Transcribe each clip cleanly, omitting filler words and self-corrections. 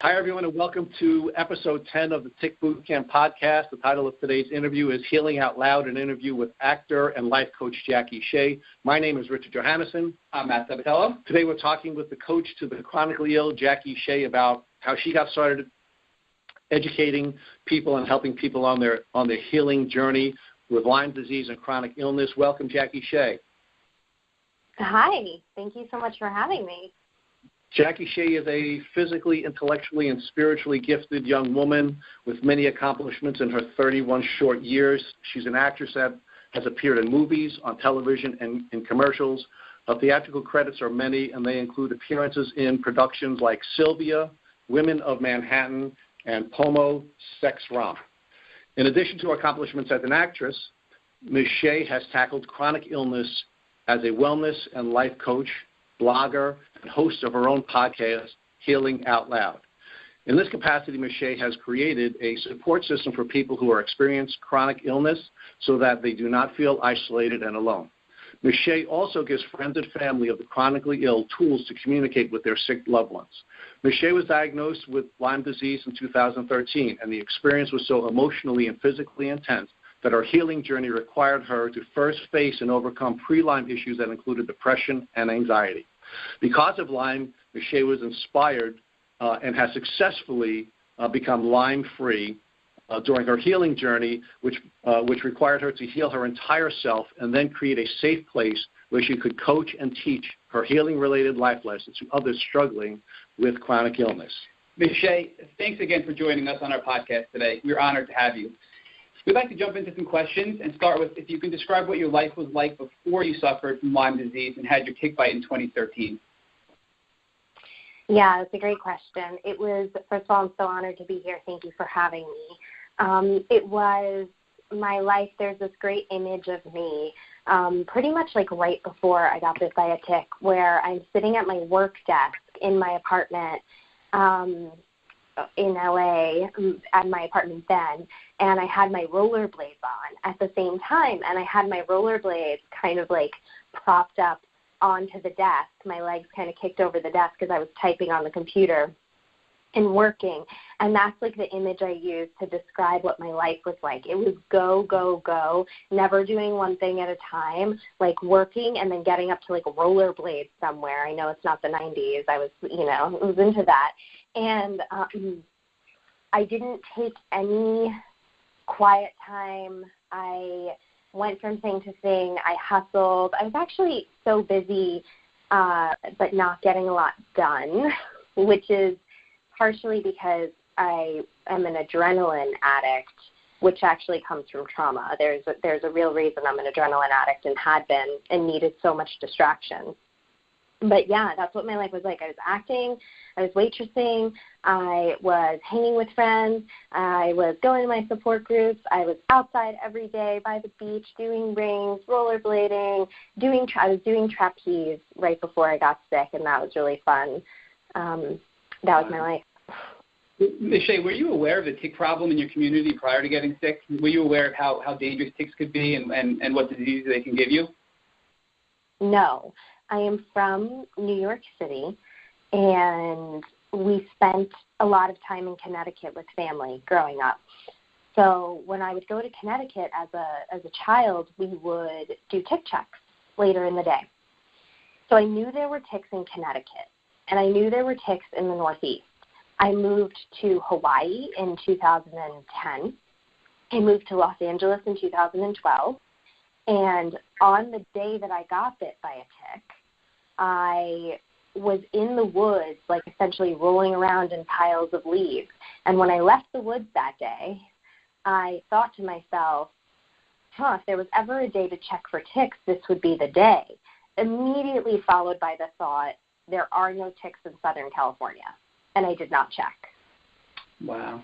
Hi, everyone, and welcome to episode 10 of the Tick Bootcamp podcast. The title of today's interview is Healing Out Loud, an interview with actor and life coach Jackie Shea. My name is Richard Johannesson. I'm Matt Sabatello. Today we're talking with the coach to the chronically ill, Jackie Shea, about how she got started educating people and helping people on their healing journey with Lyme disease and chronic illness. Welcome, Jackie Shea. Hi. Thank you so much for having me. Jackie Shea is a physically, intellectually, and spiritually gifted young woman with many accomplishments in her 31 short years. She's an actress that has appeared in movies, on television, and in commercials. Her theatrical credits are many, and they include appearances in productions like Sylvia, Women of Manhattan, and Pomo Sex Romp. In addition to her accomplishments as an actress, Ms. Shea has tackled chronic illness as a wellness and life coach, blogger, and host of her own podcast, Healing Out Loud. In this capacity, Ms. Shea has created a support system for people who are experiencing chronic illness so that they do not feel isolated and alone. Ms. Shea also gives friends and family of the chronically ill tools to communicate with their sick loved ones. Ms. Shea was diagnosed with Lyme disease in 2013, and the experience was so emotionally and physically intense that her healing journey required her to first face and overcome pre-Lyme issues that included depression and anxiety. Because of Lyme, Ms. Shea was inspired and has successfully become Lyme-free during her healing journey, which required her to heal her entire self and then create a safe place where she could coach and teach her healing-related life lessons to others struggling with chronic illness. Ms. Shea, thanks again for joining us on our podcast today. We're honored to have you. We'd like to jump into some questions and start with if you can describe what your life was like before you suffered from Lyme disease and had your tick bite in 2013. Yeah, it's a great question. It was, first of all, I'm so honored to be here. Thank you for having me. It was my life. There's this great image of me pretty much like right before I got bit by a tick, where I'm sitting at my work desk in my apartment in LA, at my apartment then, and I had my rollerblades on at the same time, and I had my rollerblades kind of like propped up onto the desk, my legs kind of kicked over the desk because I was typing on the computer and working, and that's like the image I used to describe what my life was like. It was go, go, go, never doing one thing at a time, like working and then getting up to like rollerblades somewhere. I know it's not the 90s. I was into that. And I didn't take any quiet time. I went from thing to thing. I hustled. I was actually so busy but not getting a lot done, which is partially because I am an adrenaline addict, which actually comes from trauma. There's a real reason I'm an adrenaline addict and had been and needed so much distraction. But, yeah, that's what my life was like. I was acting, I was waitressing, I was hanging with friends, I was going to my support groups, I was outside every day by the beach doing rings, rollerblading, I was doing trapeze right before I got sick, and that was really fun. That was my life. Ms. Shea, were you aware of the tick problem in your community prior to getting sick? Were you aware of how dangerous ticks could be and what diseases they can give you? No. I am from New York City, and we spent a lot of time in Connecticut with family growing up. So when I would go to Connecticut as a child, we would do tick checks later in the day. So I knew there were ticks in Connecticut, and I knew there were ticks in the Northeast. I moved to Hawaii in 2010. I moved to Los Angeles in 2012. And on the day that I got bit by a tick, I was in the woods, like essentially rolling around in piles of leaves. And when I left the woods that day, I thought to myself, if there was ever a day to check for ticks, this would be the day. Immediately followed by the thought, there are no ticks in Southern California. And I did not check. Wow.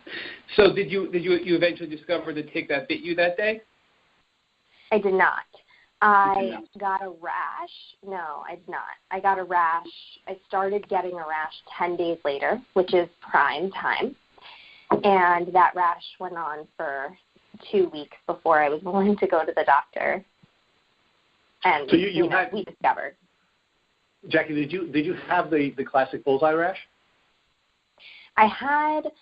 So did you eventually discover the tick that bit you that day? I did not. I got a rash. No, I did not. I got a rash. I started getting a rash 10 days later, which is prime time. And that rash went on for 2 weeks before I was willing to go to the doctor. And so we discovered. Jackie, did you have the classic bullseye rash? I had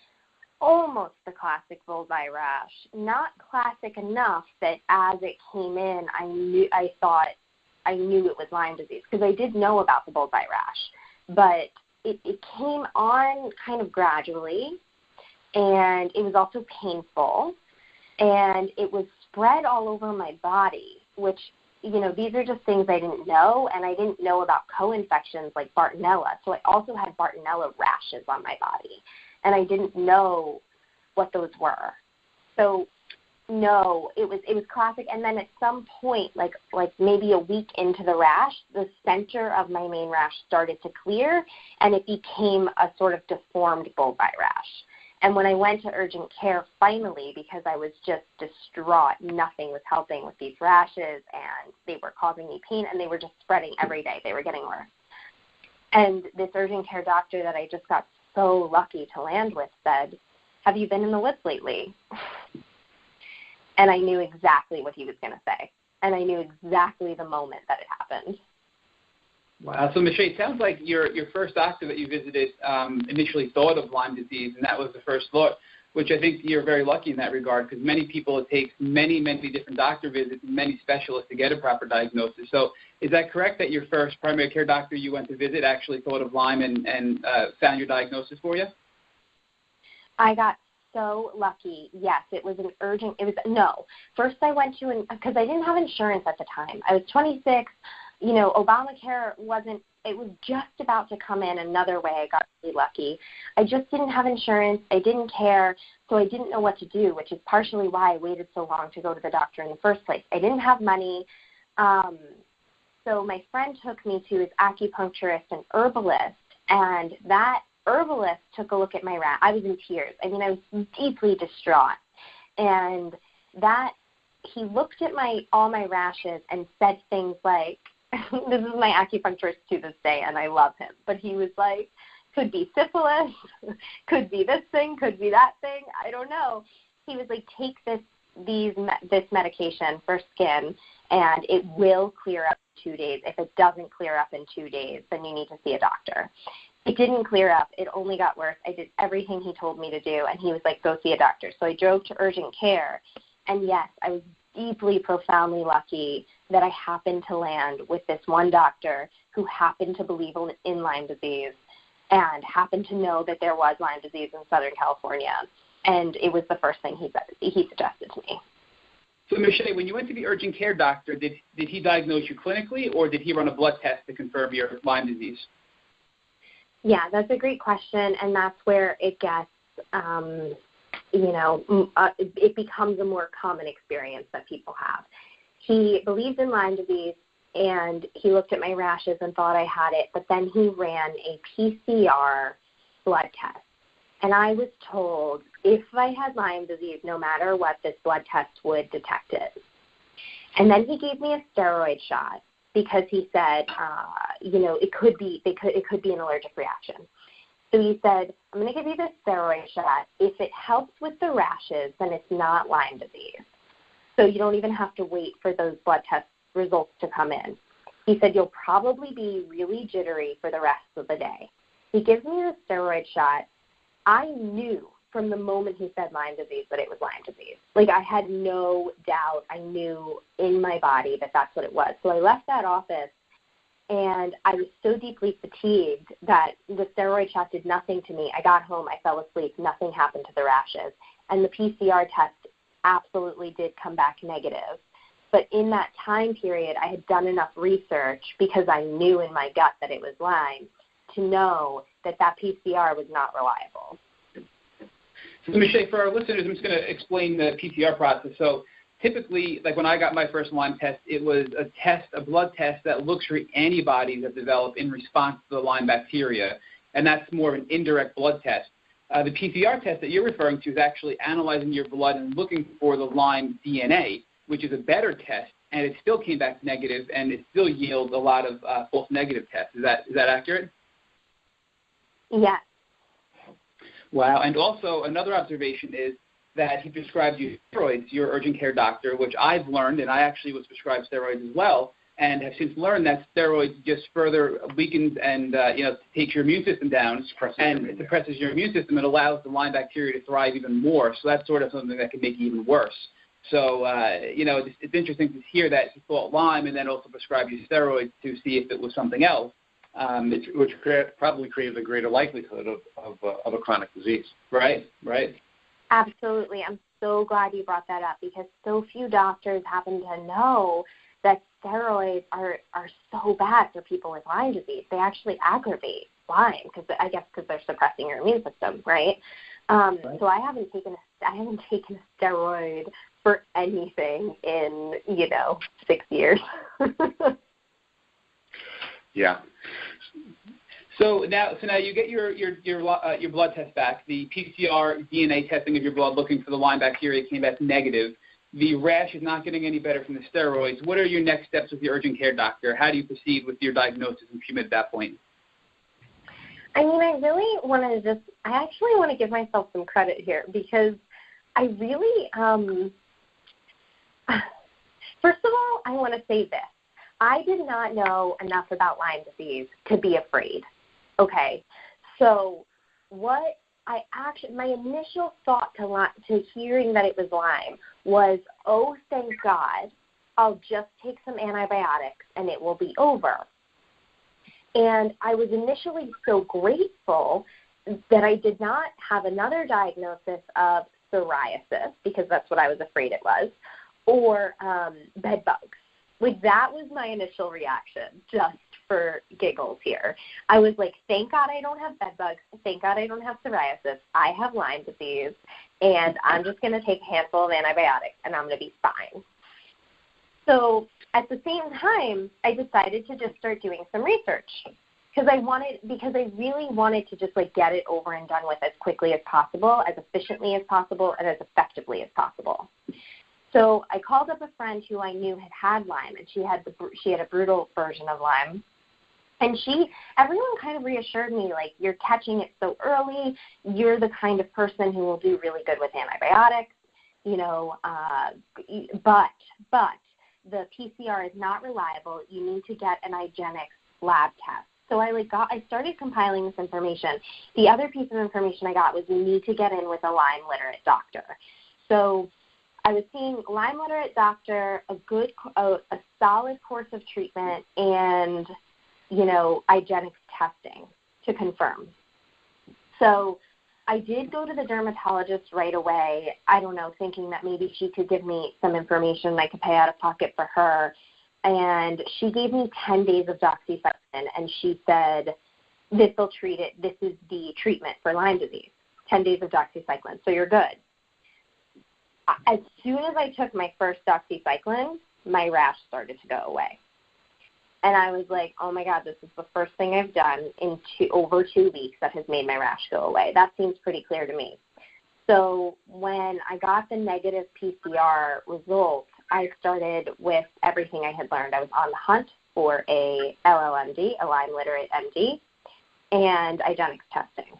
almost the classic bullseye rash, not classic enough that as it came in, I thought I knew it was Lyme disease, because I did know about the bullseye rash, but it came on kind of gradually, and it was also painful, and it was spread all over my body, which, these are just things I didn't know, and I didn't know about co-infections like Bartonella, so I also had Bartonella rashes on my body, and I didn't know what those were. So no, it was classic. And then at some point, like maybe a week into the rash, the center of my main rash started to clear, and it became a sort of deformed bullseye rash. And when I went to urgent care finally, because I was just distraught, nothing was helping with these rashes, and they were causing me pain, and they were just spreading every day. They were getting worse. And this urgent care doctor that I just got so lucky to land with said, "Have you been in the woods lately?" And I knew exactly what he was going to say. And I knew exactly the moment that it happened. Wow. So, Michelle, it sounds like your first doctor that you visited initially thought of Lyme disease, and that was the first thought, which I think you're very lucky in that regard, because many people, it takes many, many different doctor visits and many specialists to get a proper diagnosis. So is that correct, that your first primary care doctor you went to visit actually thought of Lyme and found your diagnosis for you? I got so lucky. Yes, it was First I went to, because I didn't have insurance at the time. I was 26. Obamacare it was just about to come in another way. I got really lucky. I just didn't have insurance. I didn't care, so I didn't know what to do, which is partially why I waited so long to go to the doctor in the first place. I didn't have money. So my friend took me to his acupuncturist and herbalist, and that herbalist took a look at my rash. I was in tears. I was deeply distraught. And he looked at all my rashes and said things like, this is my acupuncturist to this day, and I love him, but he was like, could be syphilis, could be this thing, could be that thing, I don't know. He was like, take this medication for skin, and it will clear up in 2 days. If it doesn't clear up in 2 days, then you need to see a doctor. It didn't clear up. It only got worse. I did everything he told me to do, and he was like, go see a doctor. So I drove to urgent care, and yes, I was deeply, profoundly lucky that I happened to land with this one doctor who happened to believe in Lyme disease and happened to know that there was Lyme disease in Southern California. And it was the first thing he suggested to me. So, Michelle, when you went to the urgent care doctor, did he diagnose you clinically, or did he run a blood test to confirm your Lyme disease? Yeah, that's a great question, and that's where it gets, it becomes a more common experience that people have. He believed in Lyme disease, and he looked at my rashes and thought I had it, but then he ran a PCR blood test. And I was told if I had Lyme disease, no matter what, this blood test would detect it. And then he gave me a steroid shot because he said, it could be an allergic reaction. So he said, I'm going to give you this steroid shot. If it helps with the rashes, then it's not Lyme disease. So you don't even have to wait for those blood test results to come in. He said, you'll probably be really jittery for the rest of the day. He gives me the steroid shot. I knew from the moment he said Lyme disease that it was Lyme disease. Like, I had no doubt. I knew in my body that that's what it was. So I left that office, and I was so deeply fatigued that the steroid shot did nothing to me. I got home, I fell asleep, nothing happened to the rashes. And the PCR test absolutely did come back negative. But in that time period, I had done enough research because I knew in my gut that it was Lyme to know that PCR was not reliable. So, Michelle, for our listeners, I'm just going to explain the PCR process. So typically, like when I got my first Lyme test, it was a blood test that looks for antibodies that develop in response to the Lyme bacteria, and that's more of an indirect blood test. The PCR test that you're referring to is actually analyzing your blood and looking for the Lyme DNA, which is a better test, and it still came back negative, and it still yields a lot of false negative tests. Is that accurate? Yes. Wow. And also another observation is that he prescribed you steroids, your urgent care doctor, which I've learned, and I actually was prescribed steroids as well, and have since learned that steroids just further weakens and takes your immune system down and suppresses your immune system. It allows the Lyme bacteria to thrive even more. So that's sort of something that can make it even worse. So it's interesting to hear that he thought Lyme and then also prescribed you steroids to see if it was something else. Which probably created a greater likelihood of a chronic disease. Right. Absolutely. I'm so glad you brought that up because so few doctors happen to know that steroids are so bad for people with Lyme disease. They actually aggravate Lyme because they're suppressing your immune system, right? So I haven't taken a steroid for anything in 6 years. Yeah. So now you get your blood test back. The PCR DNA testing of your blood looking for the Lyme bacteria came back negative. The rash is not getting any better from the steroids. What are your next steps with your urgent care doctor? How do you proceed with your diagnosis and treatment at that point? I mean, I actually want to give myself some credit here because I really, first of all, I want to say this. I did not know enough about Lyme disease to be afraid. Okay, so my initial thought to hearing that it was Lyme was, oh, thank God, I'll just take some antibiotics and it will be over. And I was initially so grateful that I did not have another diagnosis of psoriasis, because that's what I was afraid it was, or bed bugs. Like, that was my initial reaction, just for giggles here. I was like, thank God I don't have bed bugs. Thank God I don't have psoriasis. I have Lyme disease, and I'm just going to take a handful of antibiotics, and I'm going to be fine. So at the same time, I decided to just start doing some research because I really wanted to just get it over and done with as quickly as possible, as efficiently as possible, and as effectively as possible. So I called up a friend who I knew had Lyme, and she had a brutal version of Lyme. And everyone kind of reassured me, you're catching it so early, you're the kind of person who will do really good with antibiotics, but the PCR is not reliable. You need to get an IGeneX lab test. So I started compiling this information. The other piece of information I got was you need to get in with a Lyme literate doctor. So I was seeing Lyme literate doctor, a solid course of treatment, and IGeneX testing to confirm. So I did go to the dermatologist right away, thinking that maybe she could give me some information I could pay out of pocket for her. And she gave me 10 days of doxycycline, and she said, this will treat it. This is the treatment for Lyme disease, 10 days of doxycycline, so you're good. As soon as I took my first doxycycline, my rash started to go away. And I was like, oh, my God, this is the first thing I've done in over 2 weeks that has made my rash go away. That seems pretty clear to me. So when I got the negative PCR results, I started with everything I had learned. I was on the hunt for a LLMD, a Lyme literate MD, and IGeneX testing.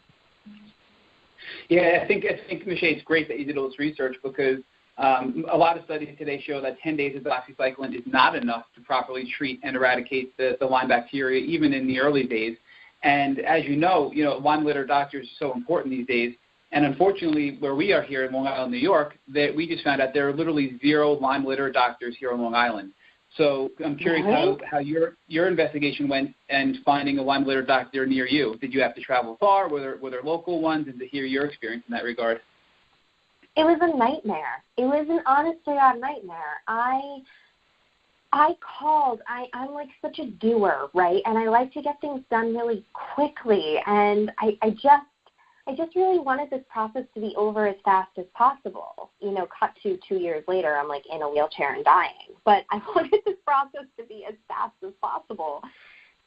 Yeah, I think Michelle, it's great that you did all this research because a lot of studies today show that 10 days of doxycycline is not enough to properly treat and eradicate the Lyme bacteria, even in the early days. And as you know, Lyme litter doctors are so important these days. And unfortunately, where we are here in Long Island, New York, that we just found out there are literally 0 Lyme litter doctors here on Long Island. So I'm curious how your investigation went and finding a Lyme litter doctor near you. Did you have to travel far? Were there local ones? And to hear your experience in that regard. It was a nightmare. It was an honest-to-God nightmare. I called. I'm like such a doer, right? And I like to get things done really quickly. And I just really wanted this process to be over as fast as possible. Cut to 2 years later, I'm in a wheelchair and dying. But I wanted this process to be as fast as possible.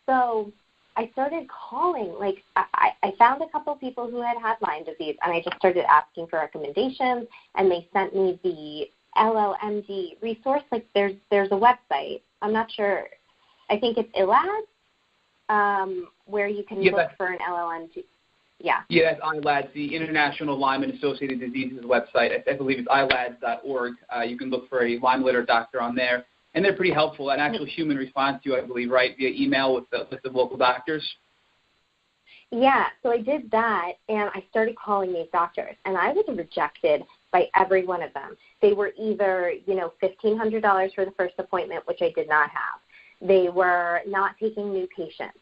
So I started calling. I found a couple people who had Lyme disease, and I just started asking for recommendations, and they sent me the LLMD resource. There's a website. I'm not sure. I think it's ILAD, where you can look for an LLMD. Yeah. Yeah, that's ILAD, the International Lyme and Associated Diseases website. I believe it's ilads.org. You can look for a Lyme litter doctor on there. And they're pretty helpful. And actual human response to you, I believe, right, via email with the local doctors. Yeah, so I did that, and I started calling these doctors, and I was rejected by every one of them. They were either, $1,500 for the first appointment, which I did not have. They were not taking new patients.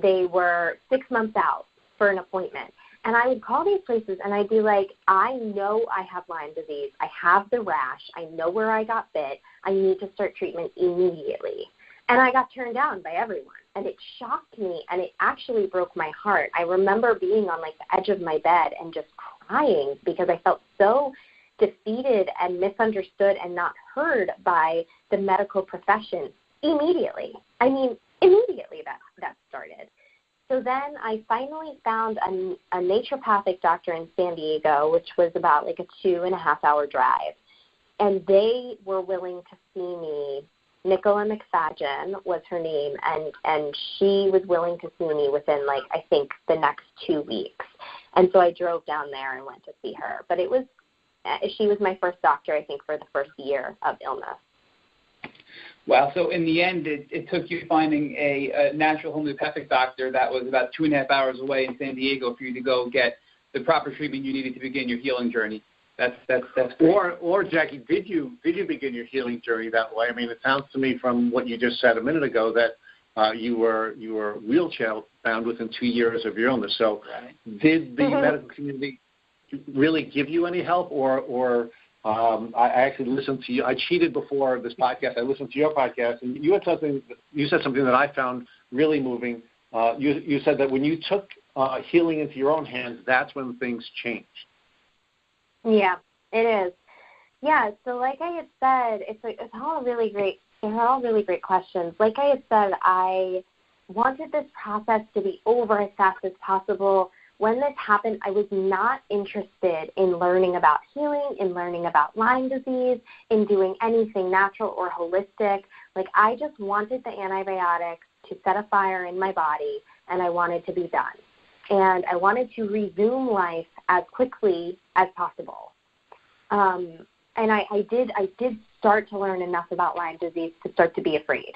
They were 6 months out for an appointment. And I would call these places, and I'd be like, I know I have Lyme disease. I have the rash. I know where I got bit. I need to start treatment immediately. And I got turned down by everyone. And it shocked me, and it actually broke my heart. I remember being on, the edge of my bed and just crying because I felt so defeated and misunderstood and not heard by the medical profession immediately. I mean, immediately that started. So then I finally found a naturopathic doctor in San Diego, which was about a 2.5-hour drive. And they were willing to see me. Nicola McFadden was her name, and she was willing to see me within, I think, the next 2 weeks. And so I drove down there and went to see her. But she was my first doctor, I think, for the first year of illness. Wow. So in the end, it took you finding a natural homeopathic doctor that was about 2.5 hours away in San Diego for you to go get the proper treatment you needed to begin your healing journey. That's great. Or Jackie, did you begin your healing journey that way? I mean, it sounds to me from what you just said a minute ago that you were wheelchair bound within 2 years of your illness. So did the medical community really give you any help, or I actually listened to you. I cheated before this podcast. I listened to your podcast, and you said something that I found really moving. You said that when you took healing into your own hands, that's when things changed. Yeah, it is. Yeah, so like I had said, it's all really great. They're all really great questions. Like I had said, I wanted this process to be over as fast as possible. When this happened, I was not interested in learning about healing, in learning about Lyme disease, in doing anything natural or holistic. I just wanted the antibiotics to set a fire in my body, and I wanted to be done. And I wanted to resume life as quickly as possible. And I did start to learn enough about Lyme disease to start to be afraid.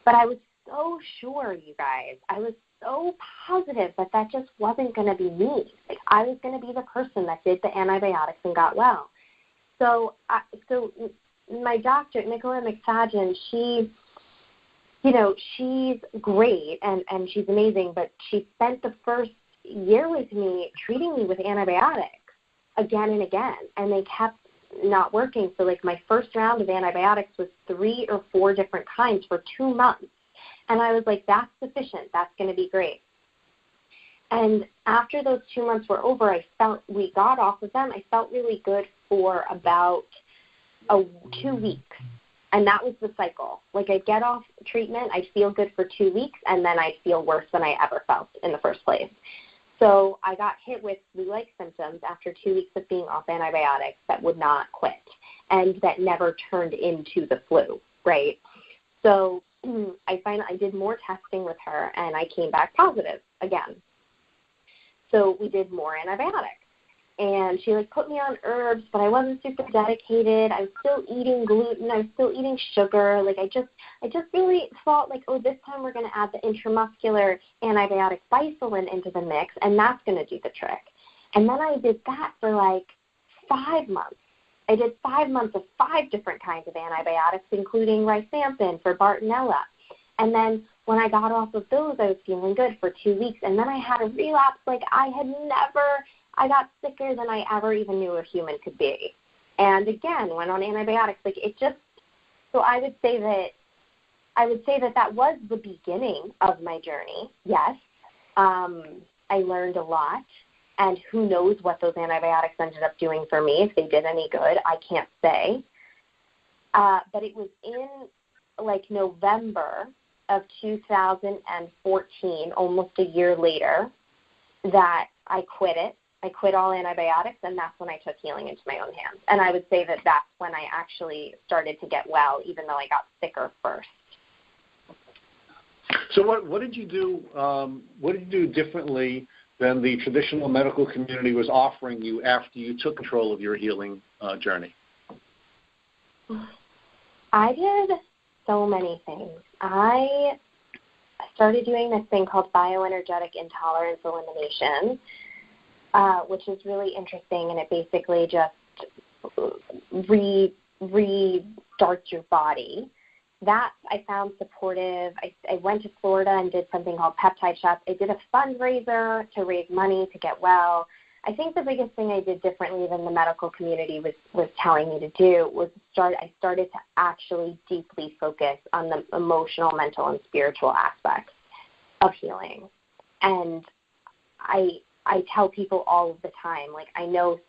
But I was so sure, you guys. I was so positive that just wasn't going to be me. I was going to be the person that did the antibiotics and got well. So my doctor, Nicola McFadden, she's great and she's amazing, but she spent the first year with me treating me with antibiotics again and again, and they kept not working. So my first round of antibiotics was 3 or 4 different kinds for 2 months. And I was like, that's sufficient. That's going to be great. And after those 2 months were over, we got off of them. I felt really good for about 2 weeks. And that was the cycle. I'd get off treatment, I'd feel good for 2 weeks, and then I'd feel worse than I ever felt in the first place. So I got hit with flu-like symptoms after 2 weeks of being off antibiotics that would not quit and that never turned into the flu, right? So I did more testing with her, and I came back positive again. So we did more antibiotics. And she put me on herbs, but I wasn't super dedicated. I was still eating gluten. I was still eating sugar. I just really thought this time we're going to add the intramuscular antibiotic Bisolin into the mix, and that's going to do the trick. And then I did that for 5 months. I did 5 months of 5 different kinds of antibiotics, including rifampin for Bartonella. And then when I got off of those, I was feeling good for 2 weeks. And then I had a relapse I got sicker than I ever even knew a human could be. And again, went on antibiotics. So I would say that was the beginning of my journey. Yes. I learned a lot. And who knows what those antibiotics ended up doing for me, if they did any good, I can't say. But it was in November of 2014, almost a year later, that I quit it. I quit all antibiotics, and that's when I took healing into my own hands. And I would say that that's when I actually started to get well, even though I got sicker first. So what did you do? What did you do differently than the traditional medical community was offering you after you took control of your healing journey? I did so many things. I started doing this thing called Bioenergetic intolerance elimination, which is really interesting, and it basically just restarts your body. That I found supportive. I went to Florida and did something called Peptide Shots. I did a fundraiser to raise money to get well. I think the biggest thing I did differently than the medical community was telling me to do was I started to actually deeply focus on the emotional, mental, and spiritual aspects of healing. And I tell people all of the time, like I know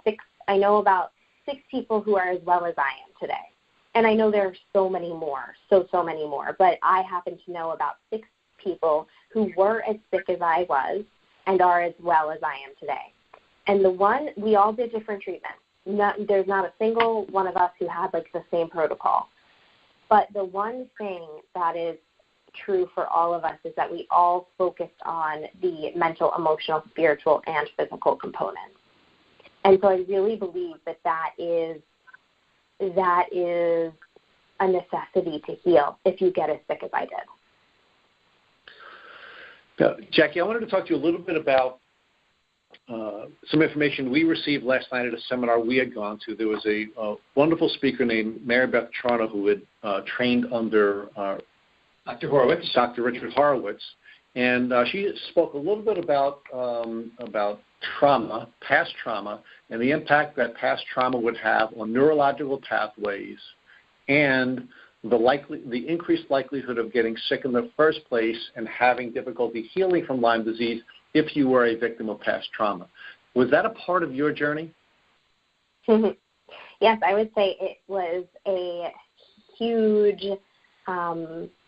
about 6 people who are as well as I am today. And I know there are so many more, so many more. But I happen to know about 6 people who were as sick as I was and are as well as I am today. And we all did different treatments. There's not a single one of us who had like the same protocol. But the one thing that is true for all of us is that we all focused on the mental, emotional, spiritual, and physical components. And so I really believe that is a necessity to heal if you get as sick as I did. Jackie, I wanted to talk to you a little bit about some information we received last night at a seminar we had gone to. There was a wonderful speaker named Mary Beth Charno who had trained under Dr. Richard Horowitz, and she spoke a little bit about trauma, past trauma, and the impact that past trauma would have on neurological pathways and the increased likelihood of getting sick in the first place and having difficulty healing from Lyme disease if you were a victim of past trauma. Was that a part of your journey? Yes, I would say it was a huge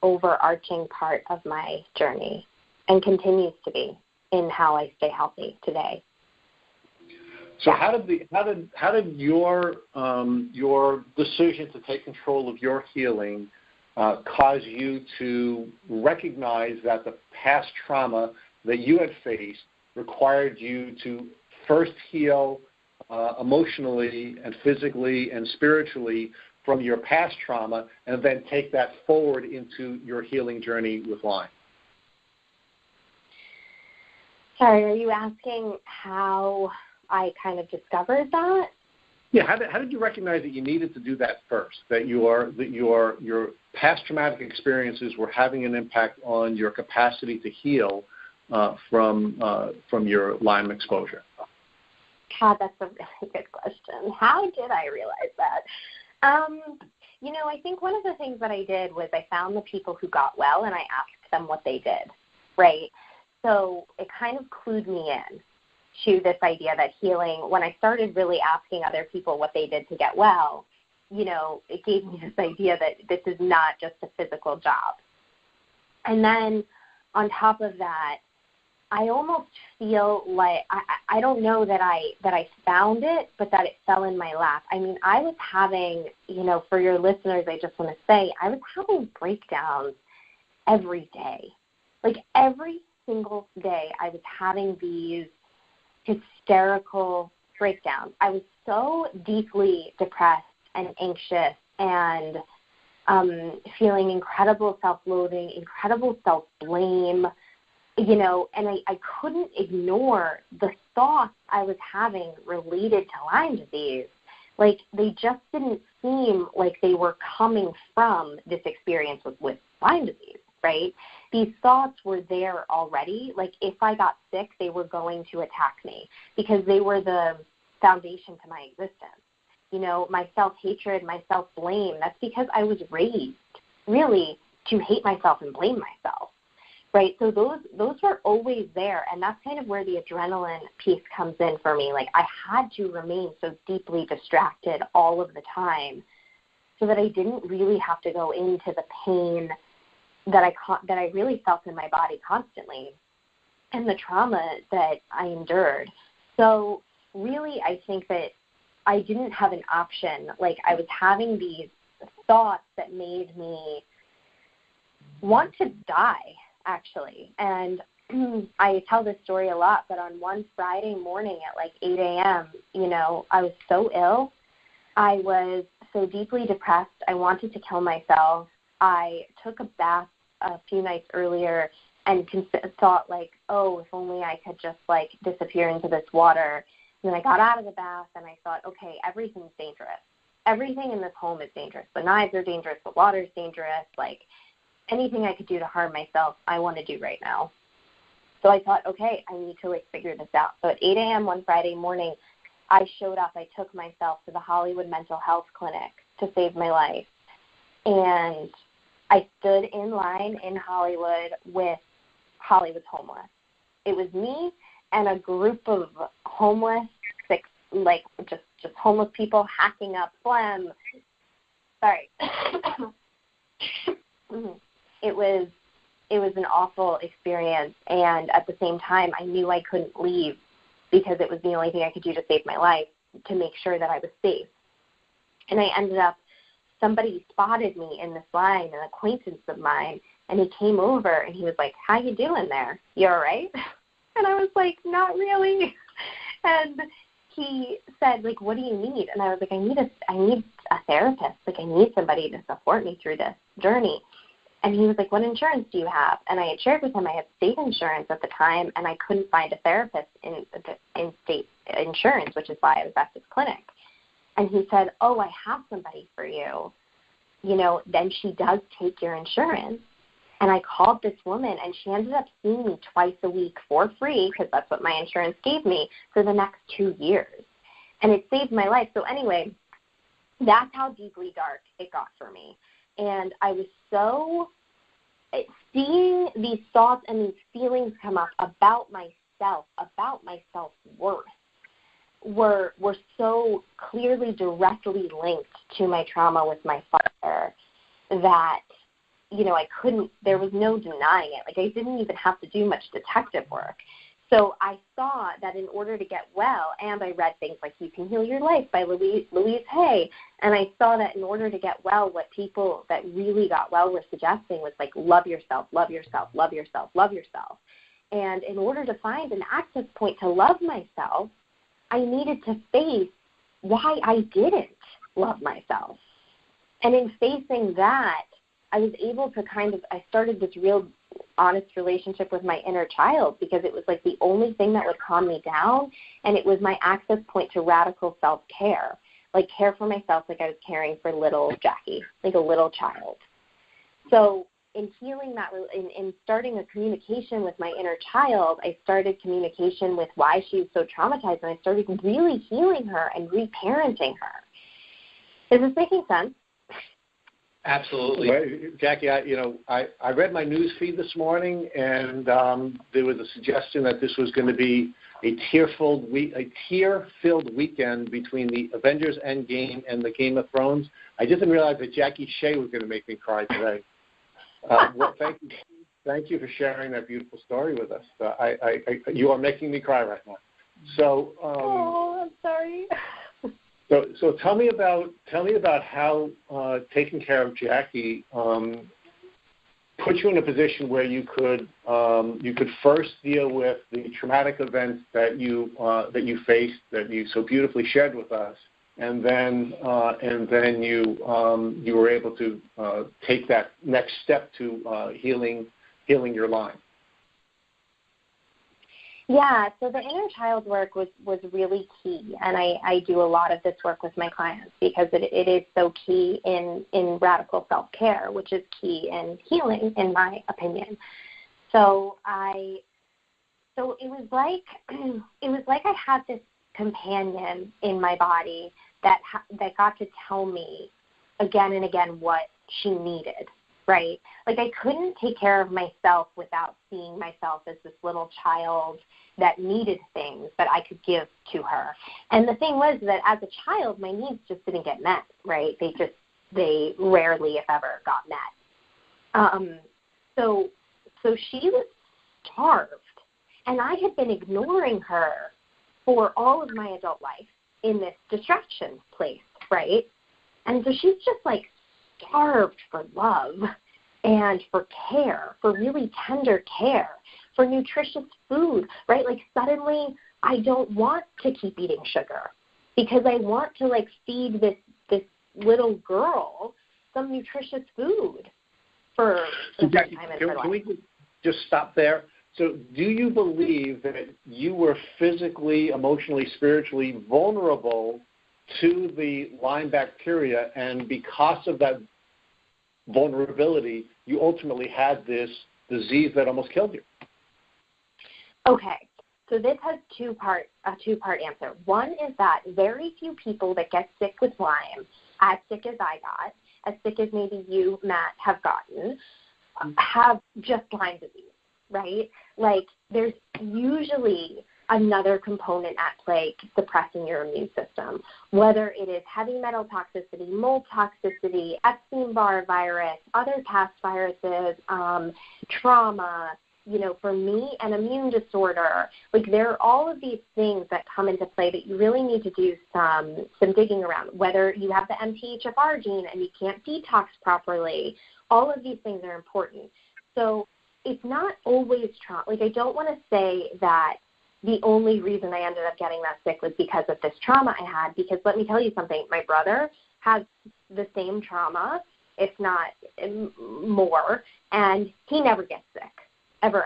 overarching part of my journey and continues to be in how I stay healthy today. So how did your decision to take control of your healing cause you to recognize that the past trauma that you had faced required you to first heal emotionally and physically and spiritually from your past trauma and then take that forward into your healing journey with Lyme? Sorry, are you asking how I kind of discovered that? Yeah, how did you recognize that you needed to do that first, that your past traumatic experiences were having an impact on your capacity to heal from your Lyme exposure? God, that's a really good question. How did I realize that? I think one of the things that I did was I found the people who got well and I asked them what they did, right? So it kind of clued me in to this idea that healing, when I started really asking other people what they did to get well, it gave me this idea that this is not just a physical job. And then on top of that, I almost feel like, I don't know that I found it, but that it fell in my lap. I mean, I was having, for your listeners, I just want to say, I was having breakdowns every day. Like every single day I was having these hysterical breakdowns. I was so deeply depressed and anxious and feeling incredible self-loathing, incredible self-blame, and I couldn't ignore the thoughts I was having related to Lyme disease. Like, they just didn't seem like they were coming from this experience with Lyme disease, right? These thoughts were there already. Like, if I got sick, they were going to attack me because they were the foundation to my existence. My self-hatred, my self-blame, that's because I was raised, really, to hate myself and blame myself. Right, so those were always there, and that's kind of where the adrenaline piece comes in for me. Like, I had to remain so deeply distracted all of the time so that I didn't really have to go into the pain that I really felt in my body constantly and the trauma that I endured. So really, I think that I didn't have an option. Like, I was having these thoughts that made me want to die, actually. And I tell this story a lot, but on one Friday morning at like 8 a.m., I was so ill. I was so deeply depressed. I wanted to kill myself. I took a bath a few nights earlier and thought, like, oh, if only I could just, like, disappear into this water. And then I got out of the bath, and I thought, okay, everything's dangerous. Everything in this home is dangerous. The knives are dangerous. The water's dangerous. Like, anything I could do to harm myself, I want to do right now. So I thought, okay, I need to, like, figure this out. So at 8 a.m. one Friday morning, I showed up. I took myself to the Hollywood Mental Health Clinic to save my life. And I stood in line in Hollywood with Hollywood's homeless. It was me and a group of homeless, just homeless people hacking up phlegm. Sorry. It was an awful experience, and at the same time, I knew I couldn't leave because it was the only thing I could do to save my life, to make sure that I was safe. And I ended up, somebody spotted me in this line, an acquaintance of mine, and he came over and he was like, how you doing there? You all right? And I was like, not really. And he said, like, what do you need? And I was like, I need a therapist. Like, I need somebody to support me through this journey. And he was like, what insurance do you have? And I had shared with him I had state insurance at the time, and I couldn't find a therapist in state insurance, which is why I was at this clinic. And he said, oh, I have somebody for you. You know, then she does take your insurance. And I called this woman, and she ended up seeing me twice a week for free, because that's what my insurance gave me, for the next 2 years. And it saved my life. So anyway, that's how deeply dark it got for me. And I was so, seeing these thoughts and these feelings come up about myself, about my self-worth, were so clearly directly linked to my trauma with my father that, you know, I couldn't, there was no denying it. Like, I didn't even have to do much detective work. So I saw that in order to get well, and I read things like You Can Heal Your Life by Louise Hay, and I saw that in order to get well, what people that really got well were suggesting was, like, love yourself, love yourself, love yourself, love yourself. And in order to find an access point to love myself, I needed to face why I didn't love myself. And in facing that, I was able to I started this real honest relationship with my inner child, because it was like the only thing that would calm me down, and it was my access point to radical self-care, like care for myself like I was caring for little Jackie, like a little child. So in healing that, in starting a communication with my inner child, I started communication with why she was so traumatized, and I started really healing her and reparenting her. Is this making sense? Absolutely. Well, Jackie, I read my news feed this morning, and there was a suggestion that this was going to be a tear-filled weekend between the Avengers Endgame and the Game of Thrones. I didn't realize that Jackie Shea was going to make me cry today. Well, thank you for sharing that beautiful story with us. You are making me cry right now. So, I'm sorry. So tell me about how taking care of Jackie put you in a position where you could first deal with the traumatic events that you faced, that you so beautifully shared with us, and then you were able to take that next step to healing your Lyme. Yeah, so the inner child work was really key, and I do a lot of this work with my clients because it is so key in radical self-care, which is key in healing, in my opinion. So it was like I had this companion in my body that got to tell me again and again what she needed. Right? Like, I couldn't take care of myself without seeing myself as this little child that needed things that I could give to her. And the thing was that as a child, my needs just didn't get met, right? They rarely, if ever, got met. So she was starved, and I had been ignoring her for all of my adult life in this distraction place, right? And so she's just like starved for love and for care, for really tender care, for nutritious food, right? Like, suddenly I don't want to keep eating sugar because I want to, like, feed this little girl some nutritious food. for the Jackie, first time in her life. Can we just stop there? So do you believe that you were physically, emotionally, spiritually vulnerable to the Lyme bacteria, and because of that vulnerability, you ultimately had this disease that almost killed you? Okay, so this has a two-part answer. One is that very few people that get sick with Lyme, as sick as I got, as sick as maybe you, Matt, have gotten, have just Lyme disease, right? Like, there's usually another component at play suppressing your immune system, whether it is heavy metal toxicity, mold toxicity, Epstein-Barr virus, other past viruses, trauma, for me, an immune disorder. Like, there are all of these things that come into play that you really need to do some digging around, whether you have the MTHFR gene and you can't detox properly. All of these things are important. So it's not always trauma. Like, I don't want to say that the only reason I ended up getting that sick was because of this trauma I had, because let me tell you something, my brother has the same trauma, if not more, and he never gets sick, ever,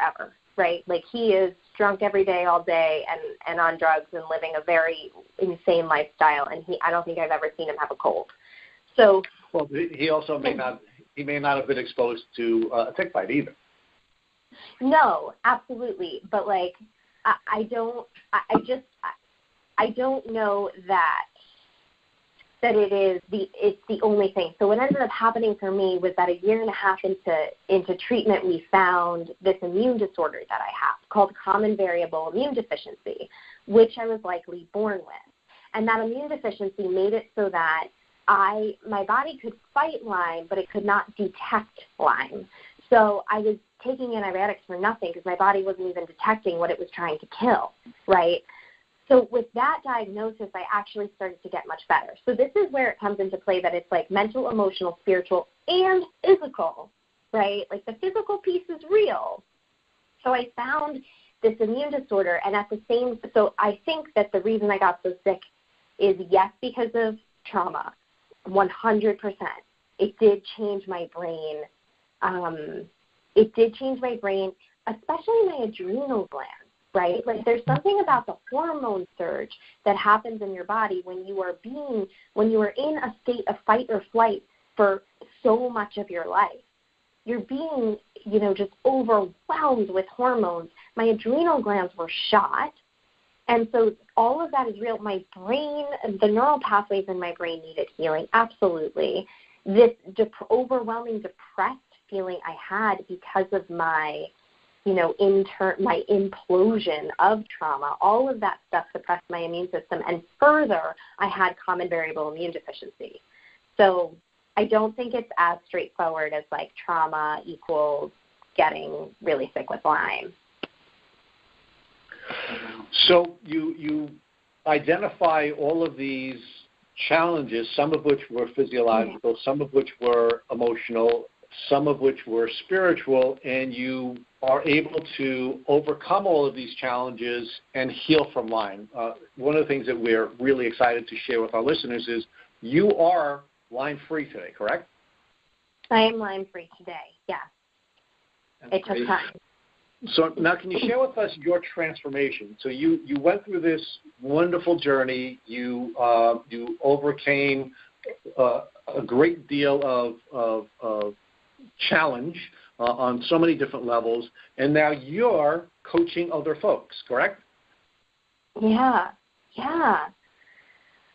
right? Like, he is drunk every day, all day, and on drugs and living a very insane lifestyle, and I don't think I've ever seen him have a cold. So, well, he also may not have been exposed to a tick bite either. No, absolutely, but like, I don't know that it's the only thing. So what ended up happening for me was that a year and a half into treatment, we found this immune disorder that I have called common variable immune deficiency, which I was likely born with. And that immune deficiency made it so that my body could fight Lyme, but it could not detect Lyme. So I was taking antibiotics for nothing because my body wasn't even detecting what it was trying to kill, right? So with that diagnosis, I actually started to get much better. So this is where it comes into play that it's like mental, emotional, spiritual, and physical, right? Like, the physical piece is real. So I found this immune disorder, and so I think that the reason I got so sick is, yes, because of trauma, 100%. It did change my brain. Especially my adrenal glands, right? Like, there's something about the hormone surge that happens in your body when you are in a state of fight or flight for so much of your life. You're being, just overwhelmed with hormones. My adrenal glands were shot. And so all of that is real. My brain, the neural pathways in my brain needed healing, absolutely. This overwhelming, depressed feeling I had because of my, my implosion of trauma, all of that stuff suppressed my immune system. And further, I had common variable immune deficiency. So I don't think it's as straightforward as like trauma equals getting really sick with Lyme. So you identify all of these challenges, some of which were physiological, some of which were emotional, some of which were spiritual, and you are able to overcome all of these challenges and heal from Lyme. One of the things that we're really excited to share with our listeners is you are Lyme-free today, correct? I am Lyme-free today, yeah. It took time. So now can you share with us your transformation? So you went through this wonderful journey. You overcame a great deal of challenge on so many different levels, and now you're coaching other folks, correct? Yeah.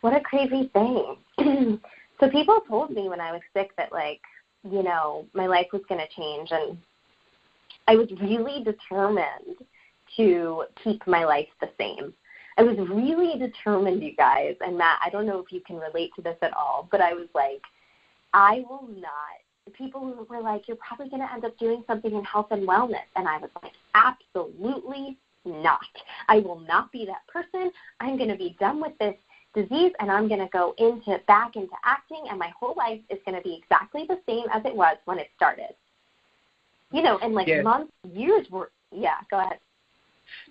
What a crazy thing. So people told me when I was sick that, like, my life was going to change, and I was really determined to keep my life the same. I was really determined, you guys, and Matt, I don't know if you can relate to this at all, but I was like, I will not. People were like, you're probably going to end up doing something in health and wellness. And I was like, absolutely not. I will not be that person. I'm going to be done with this disease, and I'm going to go back into acting, and my whole life is going to be exactly the same as it was when it started. And like months, years were, go ahead.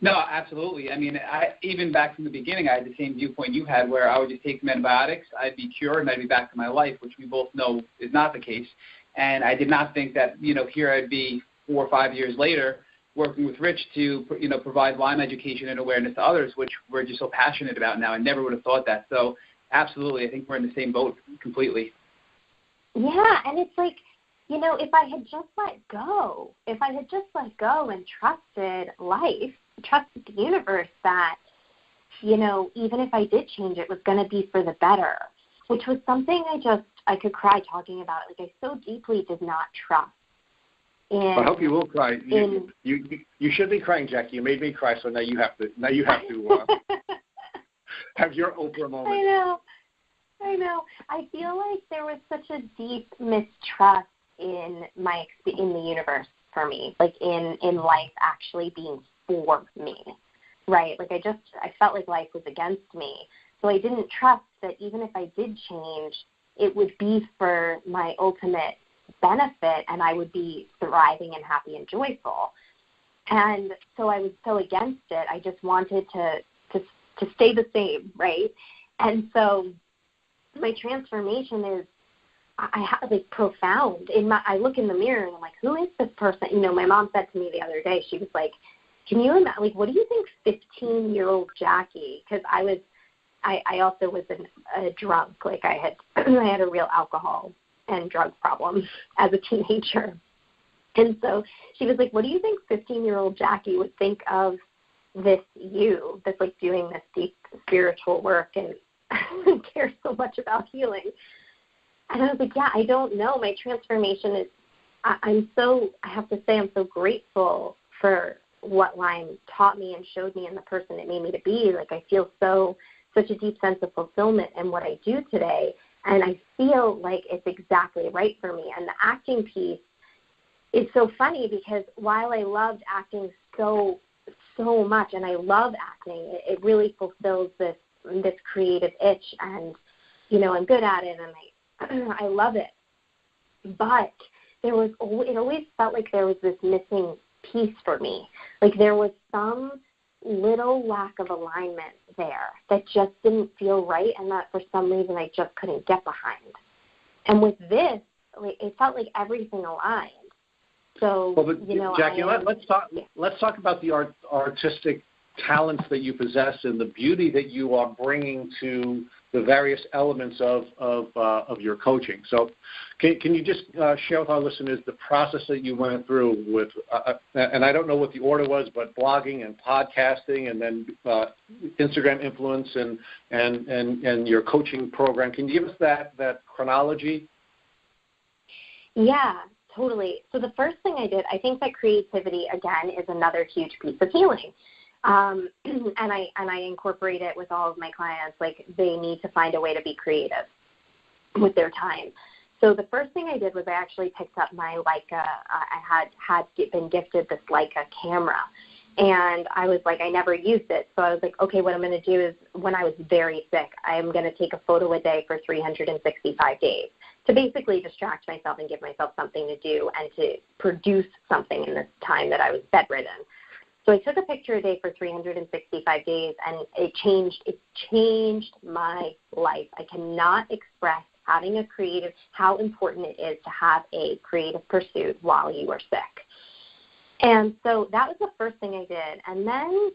No, absolutely. I mean, even back from the beginning, I had the same viewpoint you had, where I would just take some antibiotics, I'd be cured, and I'd be back to my life, which we both know is not the case. And I did not think that, here I'd be 4 or 5 years later working with Rich to, provide Lyme education and awareness to others, which we're just so passionate about now. I never would have thought that. So absolutely, I think we're in the same boat completely. Yeah, and it's like, if I had just let go and trusted life, trusted the universe that, even if I did change, it was going to be for the better, which was something I could cry talking about. Like, I so deeply did not trust. I hope you will cry. You should be crying, Jackie. You made me cry, so now you have to have your Oprah moment. I know. I feel like there was such a deep mistrust in the universe for me, like in life actually being for me, right? Like I felt like life was against me. So I didn't trust that even if I did change, it would be for my ultimate benefit and I would be thriving and happy and joyful. And so I was so against it. I just wanted to stay the same, right? And so my transformation is profound. I look in the mirror and I'm like, who is this person? My mom said to me the other day, she was like, can you imagine, like, what do you think 15-year-old Jackie, because I also was a drunk, like I had a real alcohol and drug problem as a teenager. And so she was like, what do you think 15-year-old Jackie would think of this you that's like doing this deep spiritual work and cares so much about healing? And I was like, yeah, I don't know. My transformation is, I have to say I'm so grateful for what Lyme taught me and showed me and the person it made me to be. Like, I feel such a deep sense of fulfillment in what I do today. And I feel like it's exactly right for me. And the acting piece is so funny because while I loved acting so much, and I love acting, it really fulfills this creative itch, and, I'm good at it, and I love it. But it always felt like there was this missing piece for me. Like there was some little lack of alignment there that just didn't feel right, and that for some reason I just couldn't get behind. And with this, it felt like everything aligned. So, Jackie, let's talk about the artistic talents that you possess and the beauty that you are bringing to the various elements of your coaching. So can you just share with our listeners the process that you went through with, and I don't know what the order was, but blogging and podcasting and then Instagram influence and your coaching program. Can you give us that chronology? Yeah, totally. So the first thing I did, I think that creativity, again, is another huge piece of healing. And I incorporate it with all of my clients. Like, they need to find a way to be creative with their time. So the first thing I did was I actually picked up my Leica. I had been gifted this Leica camera, and I was like, I never used it. So I was like, okay, what I'm going to do is, when I was very sick, I'm going to take a photo a day for 365 days to basically distract myself and give myself something to do and to produce something in this time that I was bedridden. So I took a picture a day for 365 days, and it changed my life. I cannot express how important it is to have a creative pursuit while you are sick. And so that was the first thing I did. And then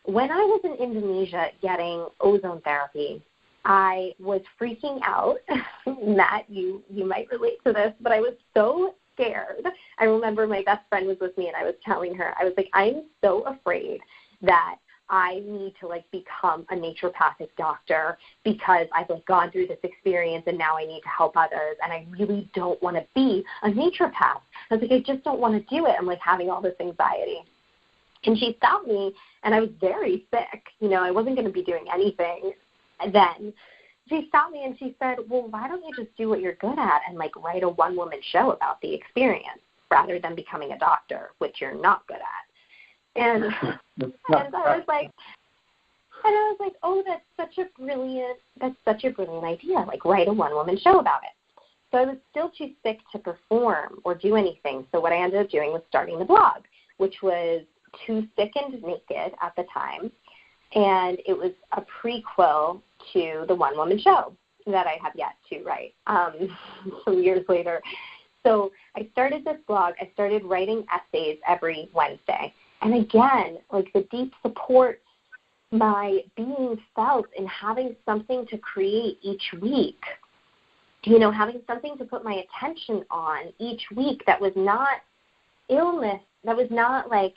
when I was in Indonesia getting ozone therapy, I was freaking out. Matt, you might relate to this, but I was so scared. I remember my best friend was with me, and I was telling her, I was like, I'm so afraid that I need to become a naturopathic doctor because I've gone through this experience and now I need to help others, and I really don't want to be a naturopath. I was like, I just don't want to do it. I'm having all this anxiety. And she stopped me, and I was very sick. I wasn't going to be doing anything then. She stopped me and she said, well, why don't you just do what you're good at and write a one-woman show about the experience rather than becoming a doctor, which you're not good at. And I was like, oh, that's such a brilliant idea. Write a one-woman show about it. So I was still too sick to perform or do anything. So what I ended up doing was starting the blog, which was Too Sick and Naked at the time. And it was a prequel to the one-woman show that I have yet to write some years later. So I started this blog. I started writing essays every Wednesday. And again, like the deep support my being felt in having something to create each week, having something to put my attention on each week that was not illness, that was not like,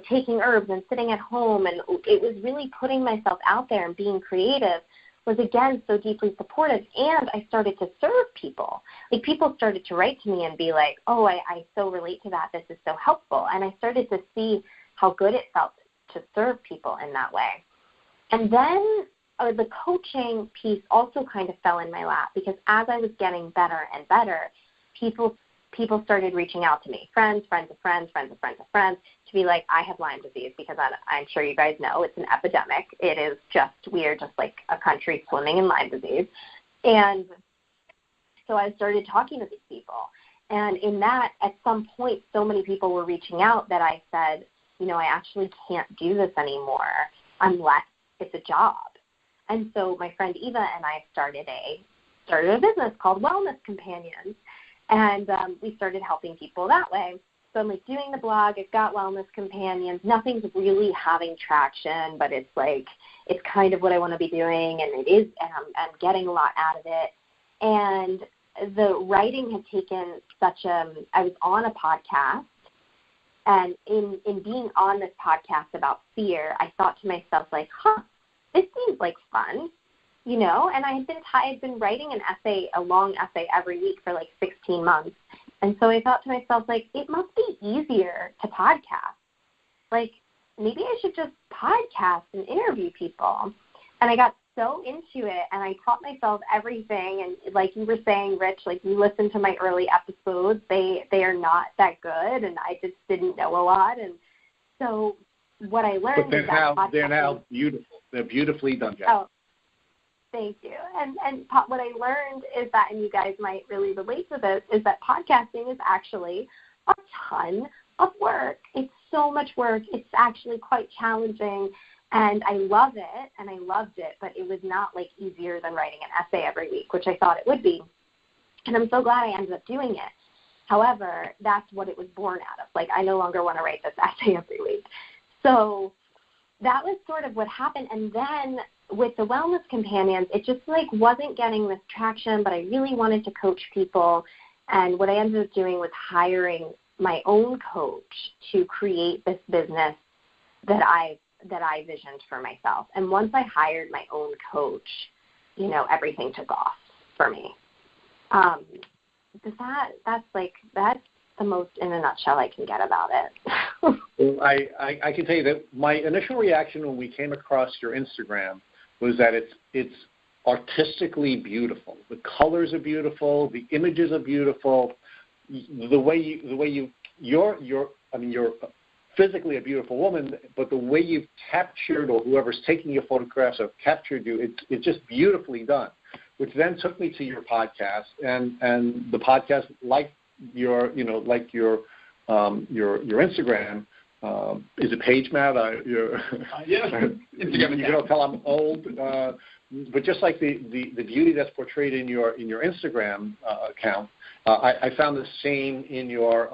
taking herbs and sitting at home. And it was really putting myself out there and being creative was, again, so deeply supportive. And I started to serve people. Like, people started to write to me and be like, oh, I so relate to that. This is so helpful. And I started to see how good it felt to serve people in that way. And then the coaching piece also kind of fell in my lap, because as I was getting better and better, people started reaching out to me, friends of friends, to be like, I have Lyme disease, because I'm sure you guys know it's an epidemic. It is we are just like a country swimming in Lyme disease. And so I started talking to these people. And in that, at some point, so many people were reaching out that I said, I actually can't do this anymore unless it's a job. And so my friend Eva and I started a business called Wellness Companions. And we started helping people that way. So I'm like doing the blog. I've got Wellness Companions. Nothing's really having traction, but it's kind of what I want to be doing, and it is, and I'm getting a lot out of it. And the writing had taken I was on a podcast, and in being on this podcast about fear, I thought to myself, like, this seems like fun. And I had been writing a long essay every week for like 16 months. And so I thought to myself, like, it must be easier to podcast. Like, maybe I should just podcast and interview people. And I got so into it, and I taught myself everything. And like you were saying, Rich, like, you listen to my early episodes, they are not that good, and I just didn't know a lot. And so what I learned is that they're now beautiful. They're beautifully done, Jackie. Oh, thank you. And what I learned is that, and you guys might really relate to this, is that podcasting is actually a ton of work. It's so much work. It's actually quite challenging, and I love it, and I loved it, but it was not like easier than writing an essay every week, which I thought it would be. And I'm so glad I ended up doing it. However, that's what it was born out of. Like, I no longer want to write this essay every week. So that was sort of what happened. And then with the Wellness Companions, it just like wasn't getting this traction, but I really wanted to coach people. And what I ended up doing was hiring my own coach to create this business that I visioned for myself. And once I hired my own coach, everything took off for me. That's the most in a nutshell I can get about it. Well, I can tell you that my initial reaction when we came across your Instagram was that it's artistically beautiful. The colors are beautiful. The images are beautiful. You're physically a beautiful woman, but the way you've captured, or whoever's taking your photographs have captured you, it's just beautifully done. Which then took me to your podcast, and the podcast, like your Instagram, is a page, Matt? Yeah. You don't tell I'm old, but just like the beauty that's portrayed in your Instagram account, I found the same in your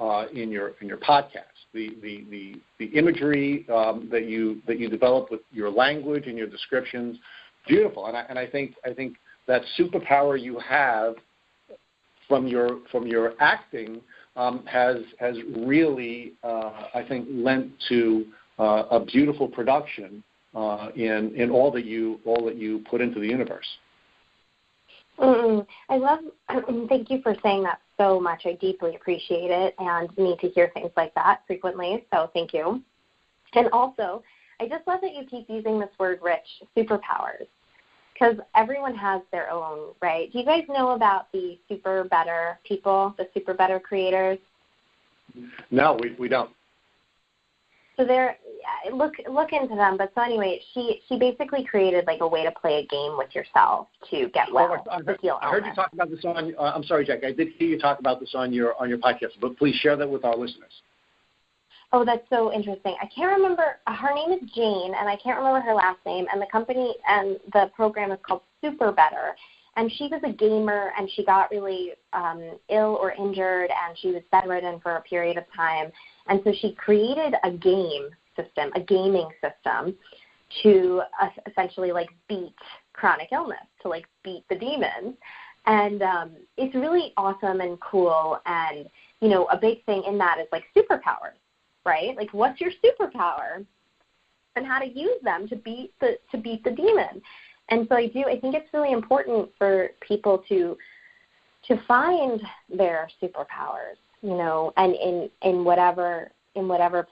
podcast. The imagery that you develop with your language and your descriptions, beautiful. And I think that superpower you have from your acting has really I think lent to a beautiful production in all that you put into the universe. I love. Thank you for saying that so much. I deeply appreciate it, and need to hear things like that frequently. So thank you. And also, I just love that you keep using this word, Rich, superpowers. Because everyone has their own, right? Do you guys know about the Super Better people, the Super Better creators? No, we don't. So look into them. But so anyway, she basically created like a way to play a game with yourself to get well. I heard you talk about this on. I'm sorry, Jackie. I did hear you talk about this on your podcast, but please share that with our listeners. Oh, that's so interesting. I can't remember. Her name is Jane, and I can't remember her last name. And the company and the program is called Super Better. And she was a gamer, and she got really ill or injured, and she was bedridden for a period of time. And so she created a gaming system to essentially like beat chronic illness, to like beat the demons. And it's really awesome and cool. And, you know, a big thing in that is like superpowers, right? Like, what's your superpower and how to use them to beat the demon. And so I think it's really important for people to find their superpowers, you know, and in whatever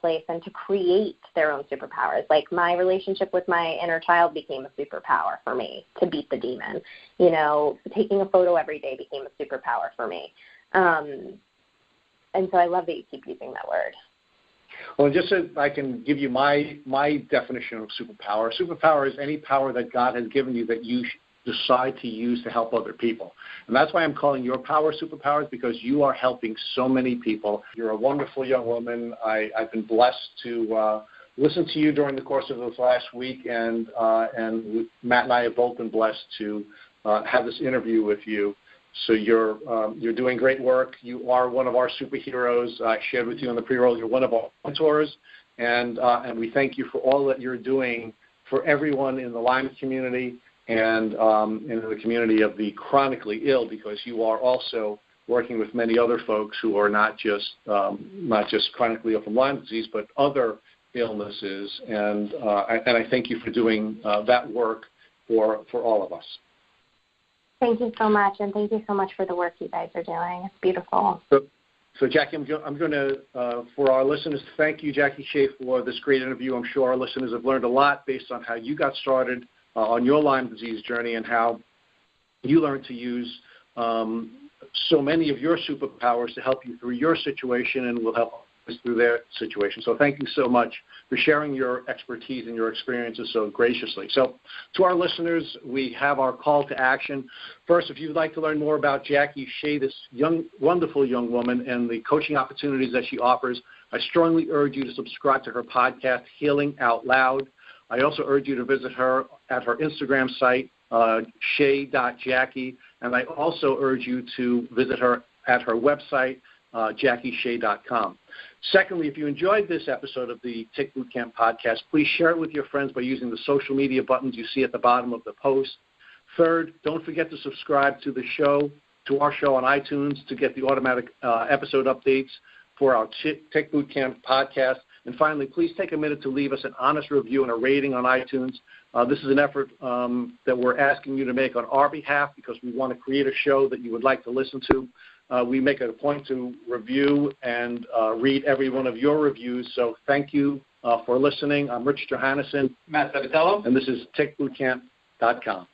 place, and to create their own superpowers. Like, my relationship with my inner child became a superpower for me to beat the demon. You know, taking a photo every day became a superpower for me. And so I love that you keep using that word. Well, just so I can give you my definition of superpower. Superpower is any power that God has given you that you decide to use to help other people. And that's why I'm calling your power superpowers, because you are helping so many people. You're a wonderful young woman. I've been blessed to listen to you during the course of this last week, and Matt and I have both been blessed to have this interview with you. So you're doing great work. You are one of our superheroes. I shared with you in the pre-roll. You're one of our mentors, and we thank you for all that you're doing for everyone in the Lyme community and in the community of the chronically ill, because you are also working with many other folks who are not just chronically ill from Lyme disease, but other illnesses. And I thank you for doing that work for all of us. Thank you so much, and thank you so much for the work you guys are doing. It's beautiful. So Jackie, I'm going to, for our listeners, thank you, Jackie Shea, for this great interview. I'm sure our listeners have learned a lot based on how you got started on your Lyme disease journey, and how you learned to use so many of your superpowers to help you through your situation, and will help us through their situation. So thank you so much for sharing your expertise and your experiences so graciously. So to our listeners, we have our call to action. First, if you'd like to learn more about Jackie Shea, this wonderful young woman, and the coaching opportunities that she offers, I strongly urge you to subscribe to her podcast, Healing Out Loud. I also urge you to visit her at her Instagram site, shay.jackie, and I also urge you to visit her at her website, JackieShea.com. Secondly, if you enjoyed this episode of the Tick Bootcamp podcast, please share it with your friends by using the social media buttons you see at the bottom of the post. Third, don't forget to subscribe to our show on iTunes to get the automatic episode updates for our Tick Bootcamp podcast. And finally, please take a minute to leave us an honest review and a rating on iTunes. This is an effort that we're asking you to make on our behalf, because we want to create a show that you would like to listen to. We make it a point to review and read every one of your reviews. So thank you for listening. I'm Rich Johannesson. Matt Sabatello. And this is TickBootcamp.com.